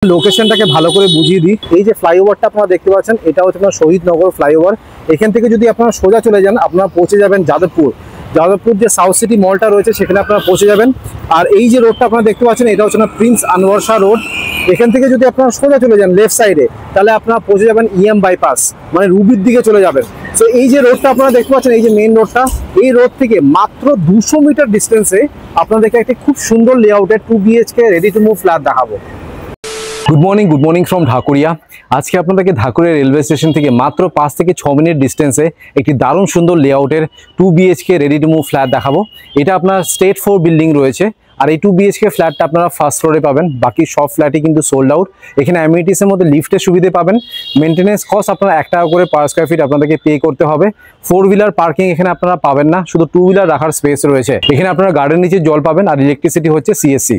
লোকেশনটাকে ভালো করে বুঝিয়ে দিই। এই যে ফ্লাইওভারটা আপনারা দেখতে পাচ্ছেন, এটা হচ্ছে আপনার শহীদনগর ফ্লাইওভার। এখান থেকে যদি আপনারা সোজা চলে যান, আপনারা পৌঁছে যাবেন যাদবপুর। যাদবপুর যে সাউথ সিটি মলটা রয়েছে সেখানে আপনারা পৌঁছে যাবেন। আর এই যে রোডটা আপনারা দেখতে পাচ্ছেন, এটা হচ্ছে না প্রিন্স আনোয়ার শাহ রোড। এখান থেকে যদি আপনারা সোজা চলে যান লেফট সাইডে, তাহলে আপনারা পৌঁছে যাবেন ইএম বাইপাস, মানে রুবির দিকে চলে যাবেন। তো এই যে রোডটা আপনারা দেখতে পাচ্ছেন, এই যে মেইন রোডটা, এই রোড থেকে মাত্র 200 মিটার ডিস্টেন্সে আপনাদেরকে একটা খুব সুন্দর লেআউটের 2 BHK ready to move flat দেখাবো। Good morning from Dhakuria. আজকে আপনাদেরকে ঢাকুরিয়া রেলওয়ে স্টেশন থেকে মাত্র 5 থেকে 6 মিনিট ডিস্টেন্সে একটি দারুণ সুন্দর লেআউটের 2 BHK ready to move flat দেখাবো। এটা আপনার স্টেট 4 বিল্ডিং রয়েছে। আর এই 2 BHK ফ্ল্যাটটা আপনারা ফার্স্ট ফ্লোরে পাবেন, বাকি সব ফ্ল্যাটই কিন্তু সোল্ড আউট। এখানে অ্যামিনিটিসের মধ্যে লিফটের সুবিধা পাবেন। মেনটেন্যান্স কস্ট আপনারা 1 টাকা করে পার স্কোয়ার ফিট আপনাদেরকে পে করতে হবে। 4 হুইলার পার্কিং এখানে আপনারা পাবেন না, শুধু 2 হুইলার রাখার স্পেস রয়েছে। এখানে আপনারা গার্ডেন নিচে জল পাবেন, আর ইলেকট্রিসিটি হচ্ছে CSC।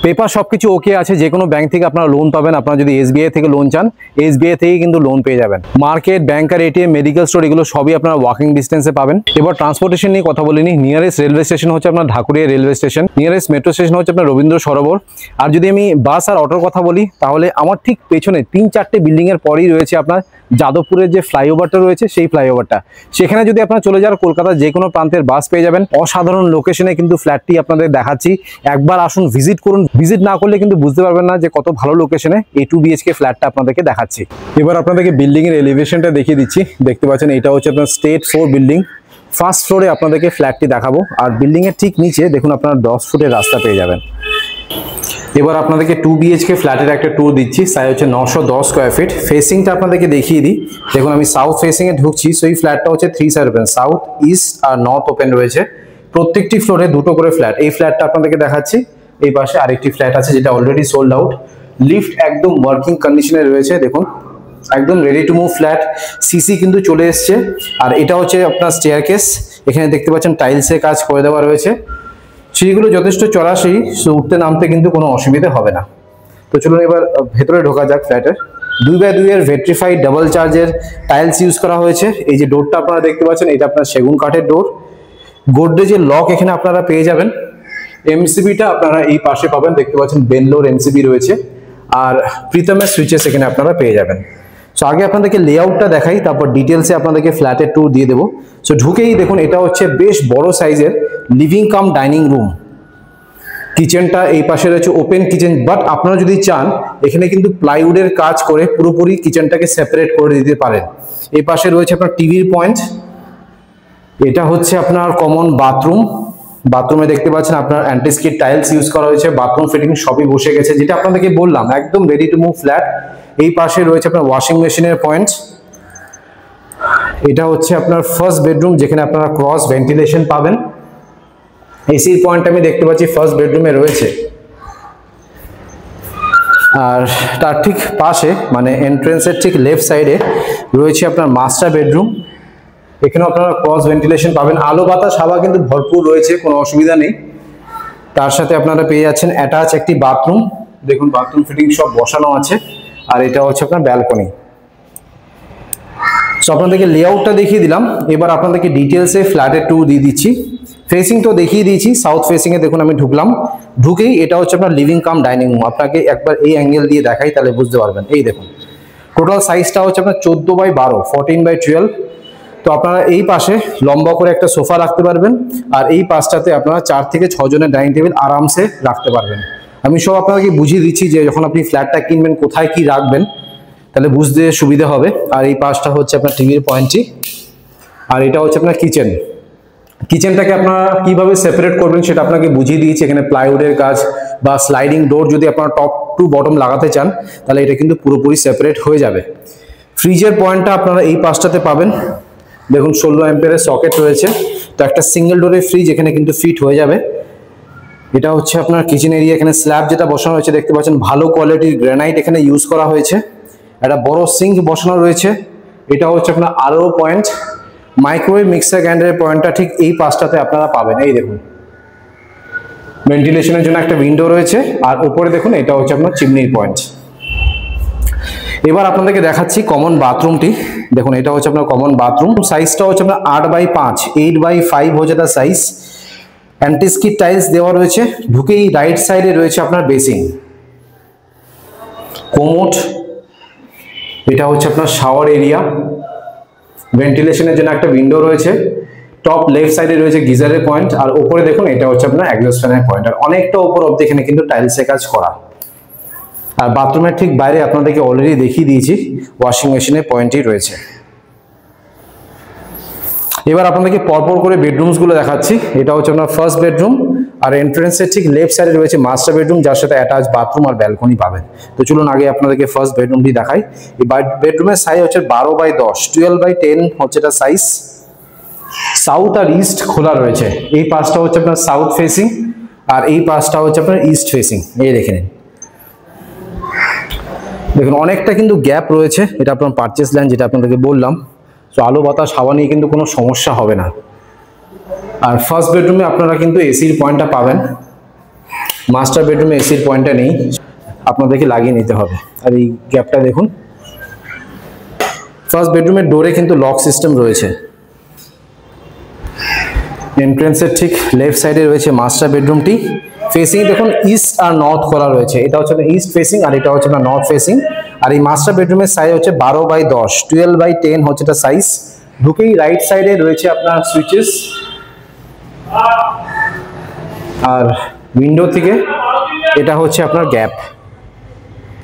পেপার সবকিছু ওকে আছে, যে কোনো ব্যাংক থেকে আপনারা লোন পাবেন। আপনারা যদি SBI থেকে লোন চান, SBI থেকে কিন্তু লোন পেয়ে যাবেন। মার্কেট, ব্যাংকার, ATM, মেডিকেল স্টোর এগুলো সবই আপনারা ওয়াকিং ডিস্টেন্সে পাবেন। এবার ট্রান্সপোর্টেশন নিয়ে কথা বলিনি। নিয়ারেস্ট রেলওয়ে স্টেশন হচ্ছে আপনার Dhakuria railway station. Nearest metro station হচ্ছে আপনার রবীন্দ্র সরোবর। আর যদি আমি বাস আর অটোর কথা বলি, তাহলে আমার ঠিক পেছনে 3-4টে বিল্ডিং এর পরেই রয়েছে আপনার যাদবপুরের যে ফ্লাইওভারটা রয়েছে, সেই ফ্লাইওভারটা। সেখানে যদি আপনারা চলে যান, কলকাতার যে কোনো প্রান্তের বাস পেয়ে যাবেন। অসাধারণ লোকেশনে কিন্তু ফ্ল্যাটটি আপনাদের দেখাচ্ছি। একবার আসুন, ভিজিট করুন। ভিজিট না করলে কিন্তু বুঝতে পারবেন না যে কত ভালো লোকেশনে এই 2 BHK ফ্ল্যাটটা আপনাদেরকে দেখাচ্ছি। এবার আপনাদেরকে বিল্ডিং এর এলিভেশনটা দেখিয়ে দিচ্ছি। দেখতে পাচ্ছেন, এটা হচ্ছে আপনার স্টেট 4 বিল্ডিং। ফার্স্ট ফ্লোরে আপনাদেরকে ফ্ল্যাটটি দেখাবো। আর বিল্ডিং এর ঠিক নিচে দেখুন, আপনারা 10 ফুটের রাস্তা পেয়ে যাবেন। এবার আপনাদেরকে 2 BHK ফ্ল্যাটের একটা ট্যুর দিচ্ছি। সাইজ হচ্ছে 910 স্কোয়ার ফিট। ফেসিংটা আপনাদেরকে দেখিয়ে দিই। দেখুন, আমি সাউথ ফেসিং এ ঢুকছি। সো এই ফ্ল্যাটটা হচ্ছে 3 সাইড ওপেন, সাউথ, ইস্ট আর নর্থ ওপেন রয়েছে। প্রত্যেকটি ফ্লোরে 2টো করে ফ্ল্যাট। এই ফ্ল্যাটটা আপনাদেরকে দেখাচ্ছি। এই পাশে আরেকটি ফ্ল্যাট আছে, যেটা অলরেডি সোল্ড আউট। লিফট একদম ওয়ার্কিং কন্ডিশনে রয়েছে। দেখুন, একদম ready to move flat. CC কিন্তু চলে এসছে। আর এটা হচ্ছে আপনার স্টেয়ারকেস। এখানে দেখতে পাচ্ছেন টাইলসের কাজ করে দেওয়া রয়েছে। সিঁড়িগুলো যথেষ্ট চড়াশি, উঠতে নামতে কিন্তু কোনো অসুবিধা হবে না। তো চলুন এবার ভেতরে ঢোকা যাক ফ্ল্যাটের। 2x2 এর ভেট্রিফাইড ডাবল চার্জের টাইলস ইউজ করা হয়েছে। এই যে ডোরটা আপনারা দেখতে পাচ্ছেন, এটা আপনার সেগুন কাঠের ডোর। গোদরেজের লক এখানে আপনারা পেয়ে যাবেন। MCBটা আপনারা এই পাশে পাবেন, দেখতে পাচ্ছেন বেনলোর MCB রয়েছে। আর প্রীতমের সুইচেস এখানে আপনারা পেয়ে যাবেন। সো আগে আপনাদেরকে লেআউটটা দেখাই, তারপর ডিটেলসে আপনাদেরকে ফ্ল্যাটের ট্যুর দিয়ে দেবো। সো ঢুকেই দেখুন, এটা হচ্ছে বেশ বড় সাইজের লিভিং কাম ডাইনিং রুম। কিচেনটা এই পাশে রয়েছে, ওপেন কিচেন। বাট আপনারা যদি চান, এখানে কিন্তু প্লাইউডের কাজ করে পুরোপুরি কিচেনটাকে সেপারেট করে দিতে পারেন। এই পাশে রয়েছে আপনার টিভির পয়েন্ট। এটা হচ্ছে আপনার কমন বাথরুম। বাথরুমে দেখতে পাচ্ছেন আপনার অ্যান্টিস্কিড টাইলস ইউজ করা হয়েছে। বাথরুম ফিটিং সবই বসে গেছে, যেটা আপনাদেরকে বললাম, একদম রেডি টু মুভ ফ্ল্যাট। এই পাশে রয়েছে আপনার ওয়াশিং মেশিনের পয়েন্ট। এটা হচ্ছে আপনার ফার্স্ট বেডরুম, যেখানে আপনারা ক্রস ভেন্টিলেশন পাবেন। এসির পয়েন্ট আমি দেখতে পাচ্ছি ফার্স্ট বেডরুমে রয়েছে। আর তার ঠিক পাশে, মানে এন্ট্রেন্সের ঠিক লেফট সাইডে রয়েছে আপনার মাস্টার বেডরুম। এখানেও আপনারা ক্রস ভেন্টিলেশন পাবেন। আলো বাতাস হাওয়া কিন্তু ভরপুর রয়েছে, কোনো অসুবিধা নেই। তার সাথে আপনারা পেয়ে যাচ্ছেন অ্যাটাচ একটি বাথরুম। দেখুন, বাথরুম ফিটিং সব বসানো আছে। আর এটা হচ্ছে আপনার ব্যালকনি। সো আপনাদেরকে লেআউটটা দেখিয়ে দিলাম। এবার আপনাদেরকে ডিটেলসে ফ্ল্যাটের ট্যুর দিয়ে দিচ্ছি। ফেসিং তো দেখিয়ে দিয়েছি। সাউথ ফেসিং এ দেখুন, আমি ঢুকলাম। ঢুকেই এটা হচ্ছে আপনার লিভিং কাম ডাইনিং রুম। আপনাকে একবার এই অ্যাঙ্গেল দিয়ে দেখাই, তাহলে বুঝতে পারবেন। এই দেখুন, টোটাল সাইজটা হচ্ছে আপনার 14x12, 14x12। তো আপনারা এই পাশে লম্বা করে একটা সোফা রাখতে পারবেন। আর এই পাশটাতে আপনারা 4 থেকে 6 জনের ডাইনিং টেবিল আরামসে রাখতে পারবেন। আমি সব আপনাকে বুঝিয়ে দিচ্ছি যে যখন আপনি ফ্ল্যাটটা কিনবেন, কোথায় কি রাখবেন, তাহলে বুঝতে সুবিধা হবে। আর এই পাশটা হচ্ছে আপনার টিভির পয়েন্টটি। আর এটা হচ্ছে আপনার কিচেন। কিচেনটাকে আপনারা কিভাবে সেপারেট করবেন সেটা আপনাকে বুঝিয়ে দিয়েছি। এখানে প্লাইউডের কাজ বা স্লাইডিং ডোর যদি আপনারা টপ টু বটম লাগাতে চান, তাহলে এটা কিন্তু পুরোপুরি সেপারেট হয়ে যাবে। ফ্রিজের পয়েন্টটা আপনারা এই পাশটাতে পাবেন। দেখুন, 16 অ্যাম্পিয়ারের সকেট রয়েছে। তো একটা সিঙ্গেল ডোরের ফ্রিজ এখানে কিন্তু ফিট হয়ে যাবে। এটা হচ্ছে আপনার কিচেন এরিয়া। এখানে স্ল্যাব যেটা বসানো হয়েছে, দেখতে পাচ্ছেন ভালো কোয়ালিটির গ্রানাইট এখানে ইউজ করা হয়েছে। একটা বড় সিঙ্ক বসানো রয়েছে। এটা হচ্ছে আপনার আরও পয়েন্ট। মাইক্রোওয়েভ মিক্সার গ্রাইন্ডারের পয়েন্টটা ঠিক এই পাশটাতে আপনারা পাবেন। এই দেখুন, ভেন্টিলেশনের জন্য একটা উইন্ডো রয়েছে। আর উপরে দেখুন, এটা হচ্ছে আপনার চিমনির পয়েন্ট। এবার আপনাদেরকে দেখাচ্ছি কমন বাথরুমটি। দেখুন, এটা হচ্ছে আপনার কমন বাথরুম। সাইজটা হচ্ছে আপনার 8x5, 8x5 হচ্ছে তার সাইজ। অ্যান্টিস্কিড টাইলস দেওয়া রয়েছে। ঢুকেই রাইট সাইডে রয়েছে আপনার বেসিন। কোমোড, এটা হচ্ছে আপনার শাওয়ার এরিয়া, ভেন্টিলেশনের জন্য একটা উইন্ডো রয়েছে, টপ লেফট সাইডে রয়েছে গিজারের পয়েন্ট, আর উপরে দেখুন এটা হচ্ছে আপনার এক্সস্ট ফ্যানের পয়েন্ট, আর অনেকটা উপর অব্দি এখানে কিন্তু টাইলসের কাজ করা। আর বাথরুমের ঠিক বাইরে আপনাদেরকে অলরেডি দেখিয়ে দিয়েছি ওয়াশিং মেশিনের পয়েন্টই রয়েছে। এবার আপনাদেরকে পরপর করে বেডরুমস গুলো দেখাচ্ছি। এটা হচ্ছে আপনার ফার্স্ট বেডরুম, আর এন্ট্রেন্সের ঠিক লেফট সাইডে রয়েছে মাস্টার বেডরুম, যার সাথে অ্যাটাচ বাথরুম আর ব্যালকনি পাবেন। তো চলুন আগে আপনাদেরকে ফার্স্ট বেডরুমটি দেখাই। এই বেডরুমের সাইজ হচ্ছে 12x10, 12x10 হচ্ছে এটা সাইজ। সাউথ আর ইস্ট খোলা রয়েছে। এই পাশটা হচ্ছে আপনার সাউথ ফেসিং, আর এই পাশটা হচ্ছে আপনার ইস্ট ফেসিং। এই দেখে নিন, দেখুন অনেকটা কিন্তু গ্যাপ রয়েছে। এটা আপনার পারচেস ল্যান্ড, যেটা আপনাদেরকে বললাম। তো আলো বাতাস হাওয়া নিয়ে কিন্তু কোনো সমস্যা হবে না। আর ফার্স্ট বেডরুমে আপনারা কিন্তু এসির পয়েন্টটা পাবেন, মাস্টার বেডরুমে এসির পয়েন্টটা নেই, আপনাদেরকে লাগিয়ে নিতে হবে। আর এই গ্যাপটা দেখুন, ফার্স্ট বেডরুমের ডোরে কিন্তু লক সিস্টেম রয়েছে। এন্ট্রেন্সের ঠিক লেফট সাইডে রয়েছে মাস্টার বেডরুমটি। ফেসিং দেখুন ইস্ট আর নর্থ করা রয়েছে। এটা হচ্ছে ইস্ট ফেসিং, আর এটা হচ্ছে নর্থ ফেসিং। আর এই মাস্টার বেডরুমের সাইজ হচ্ছে 12x10, 12x10 হচ্ছে এটা সাইজ। ঢুকেই রাইট সাইডে রয়েছে আপনার সুইচেস, আর উইন্ডো থেকে এটা হচ্ছে আপনার গ্যাপ।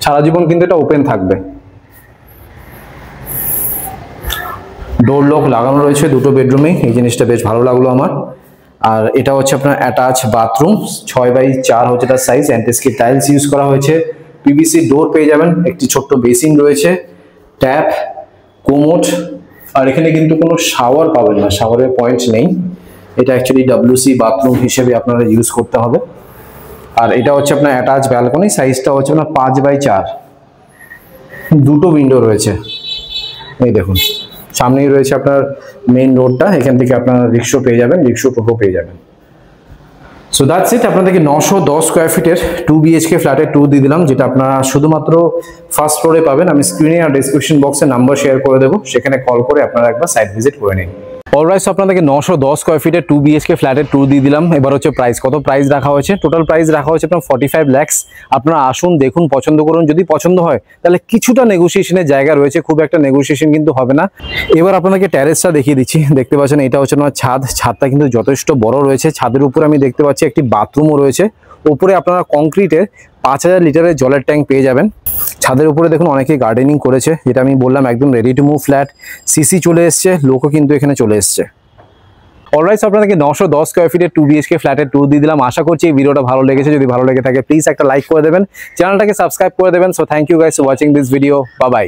সারা জীবন কিন্তু এটা ওপেন থাকবে। ডোর লক লাগানো রয়েছে দুটো বেডরুমে, এই জিনিসটা বেশ ভালো লাগলো আমার। আর এটা হচ্ছে আপনার অ্যাটাচ বাথরুম, 6x4 হচ্ছে এটা সাইজ। অ্যান্টিস্কিড টাইলস ইউজ করা হয়েছে, পিভিসি ডোর পেয়ে যাবেন, একটি ছোট্ট বেসিন রয়েছে, ট্যাপ, কোমোড। আর এখানে কিন্তু কোনো শাওয়ার পাবেন না, শাওয়ারের পয়েন্ট নেই। এটা অ্যাকচুয়ালি WC বাথরুম হিসেবে আপনারা ইউজ করতে হবে। আর এটা হচ্ছে আপনার অ্যাটাচ ব্যালকনি, সাইজটা হচ্ছে আপনার 5x4, দুটো উইন্ডো রয়েছে। এই দেখুন, সামনেই রয়েছে আপনার মেইন রোডটা, এখান থেকে আপনারা রিক্সা পেয়ে যাবেন, রিক্সা টোটো পেয়ে যাবেন। সো দ্যাটস ইট, আপনাদেরকে 910 স্কোয়ার ফিটের 2 BHK ফ্ল্যাটের ট্যুর দিয়ে দিলাম, যেটা আপনারা শুধুমাত্র ফার্স্ট ফ্লোরে পাবেন। আমি স্ক্রিনে আর ডেসক্রিপশন বক্সে নাম্বার শেয়ার করে দেবো, সেখানে কল করে আপনারা একবার সাইট ভিজিট করে নিন। অলরাইট, আপনাদেরকে 910 স্কোয়ার ফিটের 2 BHK ফ্ল্যাটের ট্যুর দিয়ে দিলাম। এবার হচ্ছে প্রাইস, কত প্রাইস রাখা হয়েছে? টোটাল প্রাইস রাখা হয়েছে আপনার 45 lakhs। আপনারা আসুন, দেখুন, পছন্দ করুন। যদি পছন্দ হয় তাহলে কিছুটা নেগোসিয়েশনের জায়গা রয়েছে, খুব একটা নেগোসিয়েশন কিন্তু হবে না। এবার আপনাদেরকে ট্যারেসটা দেখিয়ে দিচ্ছি। দেখতে পাচ্ছেন এটা হচ্ছে আমার ছাদ, ছাদটা কিন্তু যথেষ্ট বড় রয়েছে। ছাদের উপরে আমি দেখতে পাচ্ছি একটি বাথরুমও রয়েছে। উপরে আপনারা কংক্রিটের 5000 লিটারের জলের ট্যাঙ্ক পেয়ে যাবেন। ছাদের উপরে দেখুন অনেকে গার্ডেনিং করেছে, যেটা আমি বললাম একদম ready to move flat. CC চলে এসছে, লোকও কিন্তু এখানে চলে এসছে। অলরাইট, আপনাদেরকে 910 স্কোয়ার ফিটের 2 BHK ফ্ল্যাটের ট্যুর দিয়ে দিলাম। আশা করছি এই ভিডিওটা ভালো লেগেছে। যদি ভালো লেগে থাকে প্লিজ একটা লাইক করে দেবেন, চ্যানেলটাকে সাবস্ক্রাইব করে দেবেন। So thank you guys for watching this video. Bye by.